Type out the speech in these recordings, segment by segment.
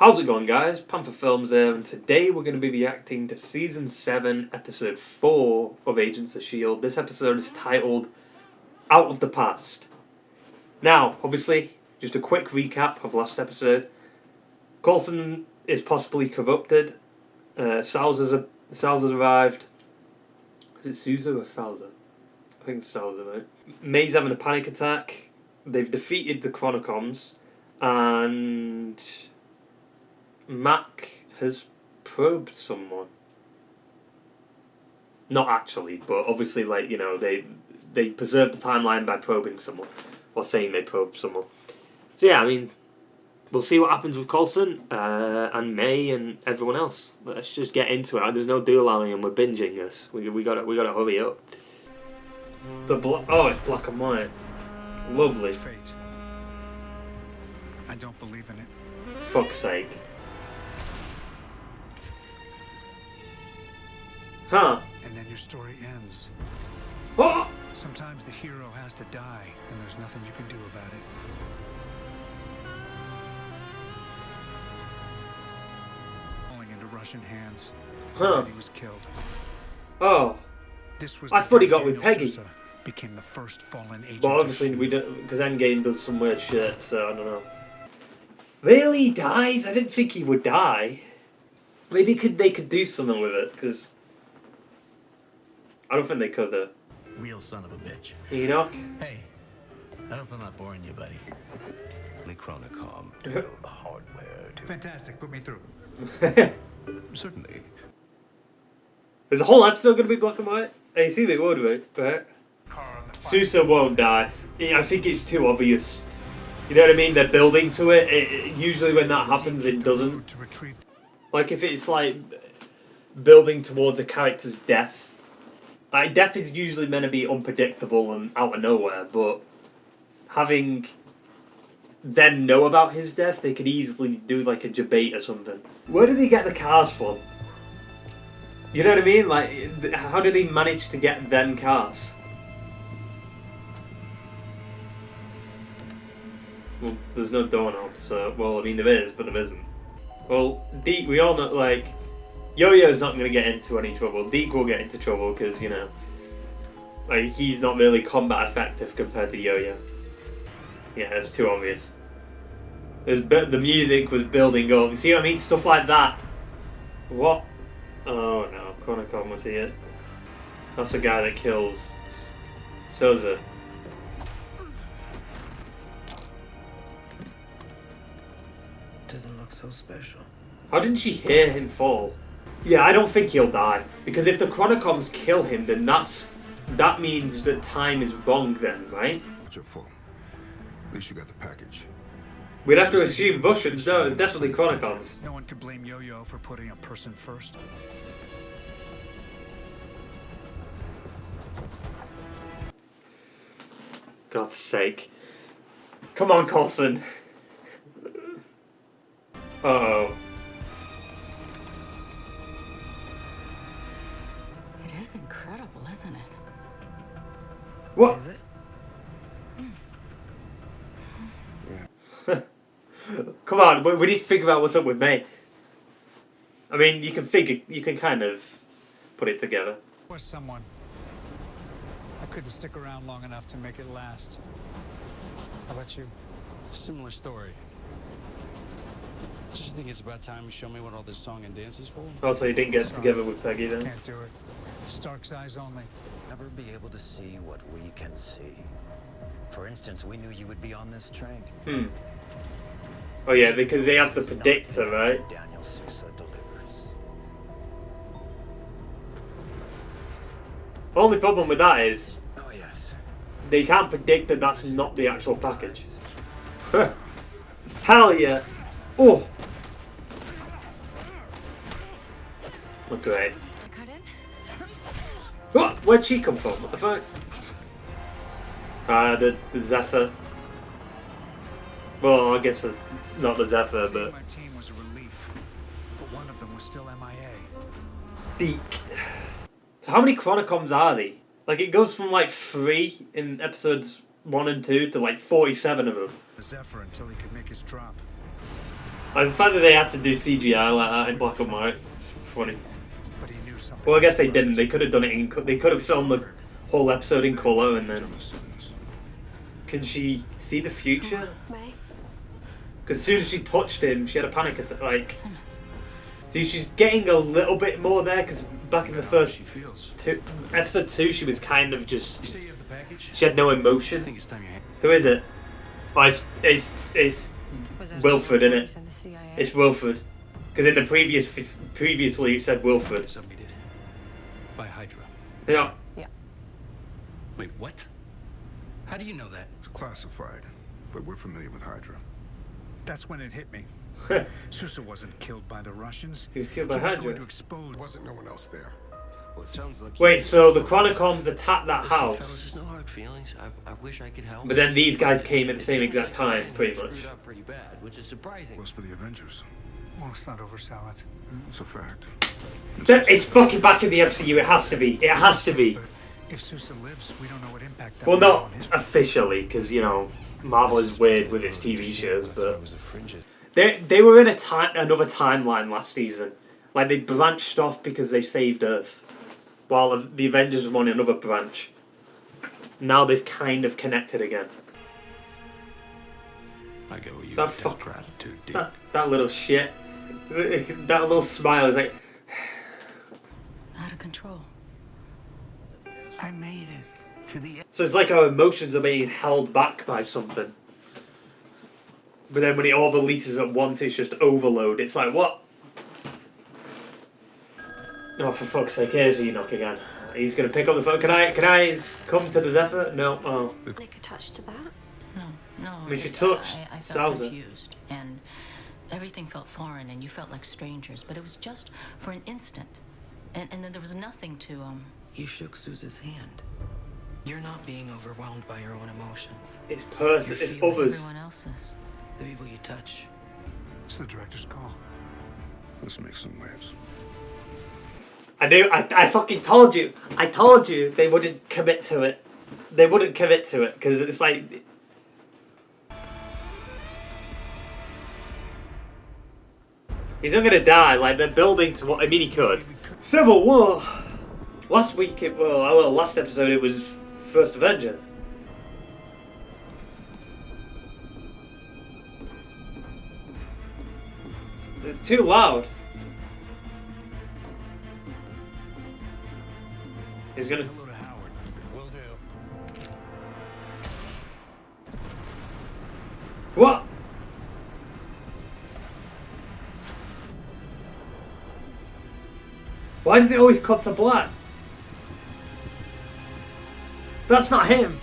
How's it going, guys? Panther Films here, and today we're going to be reacting to Season 7, Episode 4 of Agents of S.H.I.E.L.D. This episode is titled Out of the Past. Now, obviously, just a quick recap of last episode. Coulson is possibly corrupted. Sousa's arrived. Is it Sousa or Sousa? I think it's Sousa, right? May's having a panic attack. They've defeated the Chronocoms. And Mac has probed someone. Not actually, but obviously, like, you know, they preserved the timeline by probing someone. Or saying they probed someone. So yeah, I mean, we'll see what happens with Coulson, and May and everyone else. Let's just get into it. There's no dual-allying and we're binging this. We gotta hurry up. Oh, it's black and white. Lovely. Fate. I don't believe in it. Fuck's sake. Huh. And then your story ends. Oh! Sometimes the hero has to die, and there's nothing you can do about it. Falling into Russian hands. Huh. He was killed. Oh. This was I thought he got with Peggy. Sousa became the first fallen agent. Well, obviously we don't, because Endgame does some weird shit, so I don't know. Really, he dies? I didn't think he would die. Maybe they could do something with it, because I don't think they could though. Real son of a bitch. Enoch? Hey, I hope I'm not boring you, buddy. Chronicom. Hardware to... Fantastic, put me through. Certainly. Is the whole episode going to be black and white? Hey, see they would, right? Sousa won't die. I think it's too obvious. You know what I mean? They're building to it. Usually when that happens, it doesn't. Like if it's like building towards a character's death. Like, death is usually meant to be unpredictable and out of nowhere, but having them know about his death, they could easily do like a debate or something. Where did they get the cars from? You know what I mean? Like, how did they manage to get them cars? Well, there's no doorknob, so, well, I mean, there is, but there isn't. Well, Deke, we all know, like, Yo-Yo's not going to get into any trouble. Deke will get into trouble because, you know, like, he's not really combat effective compared to Yo-Yo. Yeah, it's too obvious. The music was building up. You see what I mean? Stuff like that. What? Oh no, Chronicom was here. That's the guy that kills Sousa. Doesn't look so special. How didn't she hear him fall? Yeah, I don't think he'll die. Because if the Chronocoms kill him, then that means that time is wrong then, right? It's your fault. At least you got the package. We'd have to assume Russians. No, it's definitely Chronocoms. No one can blame Yo-Yo for putting a person first. God's sake. Come on, Coulson. Uh-oh. It is incredible, isn't it? What? Is it? Come on, we need to think about what's up with May. I mean, you can kind of put it together. Was someone. I couldn't stick around long enough to make it last. How about you? Similar story. Don't you think it's about time you show me what all this song and dance is for? Also, you didn't get together with Peggy then. Can't do it. Stark's eyes only. Never be able to see what we can see. For instance, we knew you would be on this train. Oh yeah, because they have the predictor, right? Daniel Sousa delivers. Only problem with that is Oh yes. they can't predict that that's not the actual package. Hell yeah! Oh, look great. What? Where'd she come from? What the fuck? The Zephyr. Well, I guess it's not the Zephyr, but My team was a relief, but one of them was still MIA. Deke. So how many Chronocoms are they? Like, it goes from like 3 in episodes 1 and 2 to like 47 of them. The Zephyr until he could make his drop. And the fact that they had to do CGI like that in black and white, funny. But he knew something. Well, I guess they didn't. They could have done it in. They could have filmed the whole episode in color and then. Can she see the future? May? Because as soon as she touched him, she had a panic attack. Like, see, she's getting a little bit more there. Because back in the first episode 2, she was kind of just. You say you have the package? She had no I emotion. think it's time you hand. Who is it? Oh, it's Wilford, isn't it? It's Wilford. Because in the previously it said Wilford. Somebody did. By Hydra. Yeah. Wait, what? How do you know that? It's classified, but we're familiar with Hydra. That's when it hit me. Sousa wasn't killed by the Russians. He was killed by He was Hydra. going to expose. There wasn't no one else there. Well, it sounds like. Wait, so the Chronicoms attacked that Listen, fellas, house, there's no hard feelings. I wish I could help. but then these guys came at the same exact Seems time, like pretty you much. screwed up pretty bad, which is surprising. Was for the Avengers. Well, let's not oversell it. It's a fact. It's fucking back in the MCU. It has to be. It has to be. But if Sousa lives, we don't know what impact that Well, will have not on history. officially, because you know Marvel is weird with its TV shows, but It was the fringes. they were in another timeline last season. Like they branched off because they saved Earth, while the Avengers was on another branch. Now they've kind of connected again. I go you That have fuck- gratitude, dude. That little shit, that little smile is like. Out of control. I made it to the So it's like our emotions are being held back by something. But then when it all releases at once, it's just overload. It's like, what? Oh, for fuck's sake, here's Enoch again. He's going to pick up the phone. Can I come to the Zephyr? No. Oh. Make a touch to that? No. I mean, she touched I felt Sousa. confused, and everything felt foreign, and you felt like strangers. But it was just for an instant, and then there was nothing to You shook Sousa's hand. You're not being overwhelmed by your own emotions. It's You're it's feeling others. everyone else's. The people you touch. It's the director's call. Let's make some waves. I knew. I fucking told you. I told you they wouldn't commit to it. They wouldn't commit to it because it's like. He's not gonna die. Like they're building to what. I mean, he could. Civil War. Last week, last episode it was First Avenger. It's too loud. He's gonna. Hello to Howard. Will do. What? Why does it always cut to black? That's not him.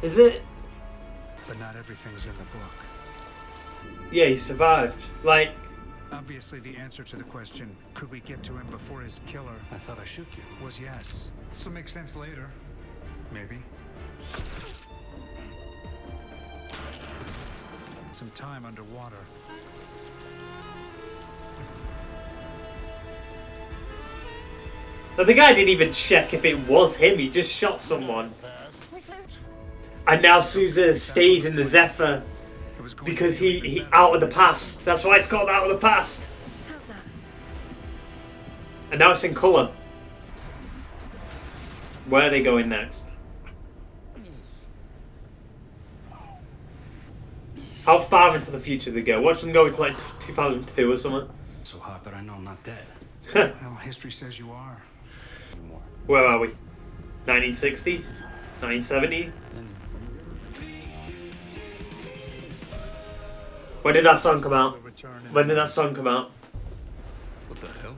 Is it? But not everything's in the book. Yeah, he survived. Like, Obviously, the answer to the question, could we get to him before his killer, I thought I shook you. was yes. This will make sense later. Maybe. Some time underwater. but the guy didn't even check if it was him. He just shot someone. And now Sousa stays in the Zephyr It was going because to be even he better out of the than past. That's why it's called Out of the Past. How's that? And now it's in colour. Where are they going next? How far into the future do they go? Watch them go to like 2002 or something. So hot, but I know I'm not dead. Well, history says you are. Anymore. Where are we? 1960? 1970? When did that song come out? When did that song come out? What the hell?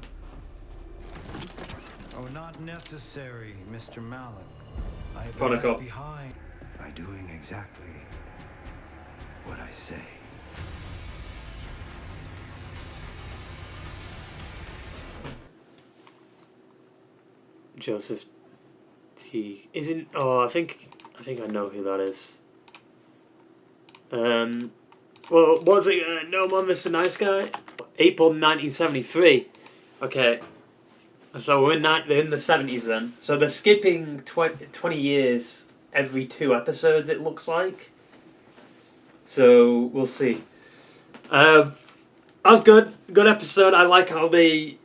Oh, not necessary, Mr. Malick. I have been Chronicle. left behind by doing exactly what I say. Joseph T. Isn't? Oh, I think I know who that is. Well, was it No More Mr. Nice Guy? April 1973. Okay. So they're in the 70s then. So they're skipping 20 years every 2 episodes, it looks like. So we'll see. That was good. Good episode. I like how they,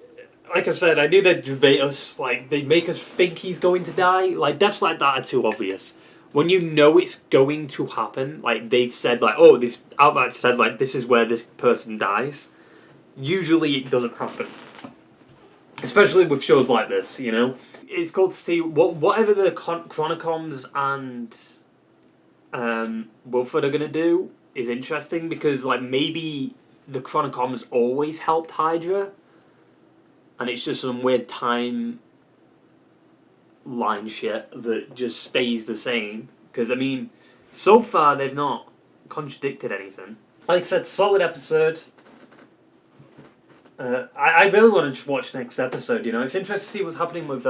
like I said, I knew they'd debate us. Like, they make us think he's going to die. Like, deaths like that are too obvious. When you know it's going to happen, like they've said, like, oh, they've outright said, like, this is where this person dies. Usually it doesn't happen. Especially with shows like this, you know? It's cool to see whatever the Chronicoms and Wilfred are going to do is interesting because, like, maybe the Chronicoms always helped Hydra and it's just some weird time line shit that just stays the same. Because, I mean, so far they've not contradicted anything. Like I said, solid episode. I really want to just watch next episode, you know. It's interesting to see what's happening with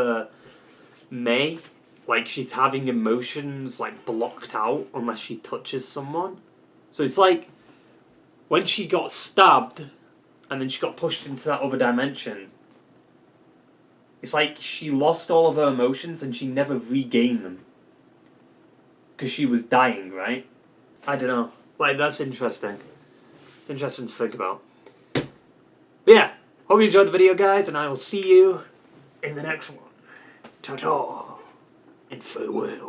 May. Like, she's having emotions, like, blocked out unless she touches someone. So it's like, when she got stabbed and then she got pushed into that other dimension, it's like she lost all of her emotions and she never regained them. Because she was dying, right? I don't know. Like, that's interesting. Interesting to think about. But yeah, hope you enjoyed the video, guys, and I will see you in the next one. Ta-ta, and farewell.